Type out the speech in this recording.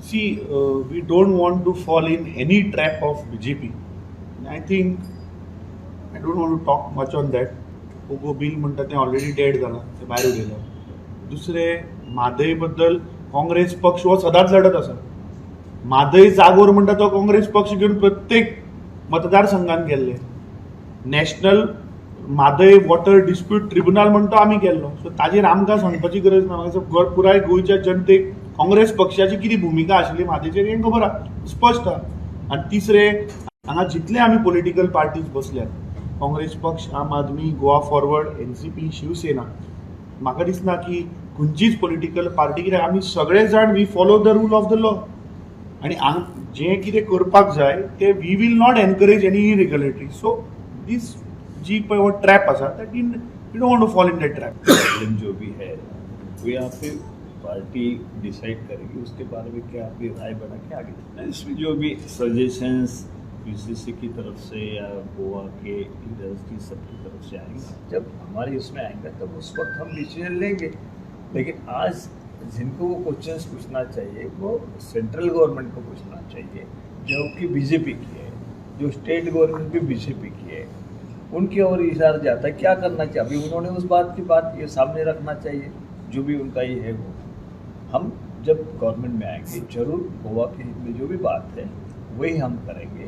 See, we don't want to fall in any trap of BJP. I think I don't want to talk much on that. Pogo bill म्हणटा तें already dead जालां, तें भायर उडयलां. दुसरें, म्हादय बद्दल काँग्रेस पक्ष हो सदांच लढत आसा. म्हादय जागोर म्हणटा तो काँग्रेस पक्ष घेवन प्रत्येक मतदारसंघान गेल्ले. National Mhadei water dispute tribunal म्हणटा आमी केल्लो. सो ताजेर आमकां सांगपाची गरज ना. म्हाका पुराय गोंयच्या जनतेक काँग्रेस पक्षाची कितें भुमिका आशिल्ली म्हादयचेर हें खबर आहा, स्पश्ट आहा. आनी तिसरें, हांगा जितले आमी पॉलिटिकल पार्टीज बसल्यात, काँग्रेस पक्ष, आम आदमी, गोवा फॉरवर्ड, एनसीपी, शिवसेना, म्हाका दिसना की खंयचीच पॉलिटिकल पार्टी, कित्याक आमी सगळे जाण we follow the rule of the law. आनी जें कितें करपाक जाय ते we will not encourage any irregularity. So दीस जी पळय हो ट्रॅप आसा that in you don't want to fall in that trap. Problem जो भी है वो यहाँ पे पार्टी डिसाइड करेगी, उसके बारे में क्या अपनी राय बना के आगे. इसमें जो भी सजेशंस पीसीसी की तरफ से या गोवा के लीडर्स की सबकी तरफ से आएंगे, जब हमारे उसमें आएंगे तब उस वक्त हम डिसीजन लेंगे. लेकिन आज जिनको वो क्वेश्चंस पूछना चाहिए वो सेंट्रल गवर्नमेंट को पूछना चाहिए, जो कि बीजेपी की है, जो स्टेट गवर्नमेंट भी बीजेपी की है, उनकी ओर इशारा जाता है क्या करना चाहिए. अभी उन्होंने उस बात की बात ये सामने रखना चाहिए, जो भी उनका ये है वो. हम जब गवर्नमेंट में आएंगे जरूर गोवा के हित में जो भी बात है वही हम करेंगे.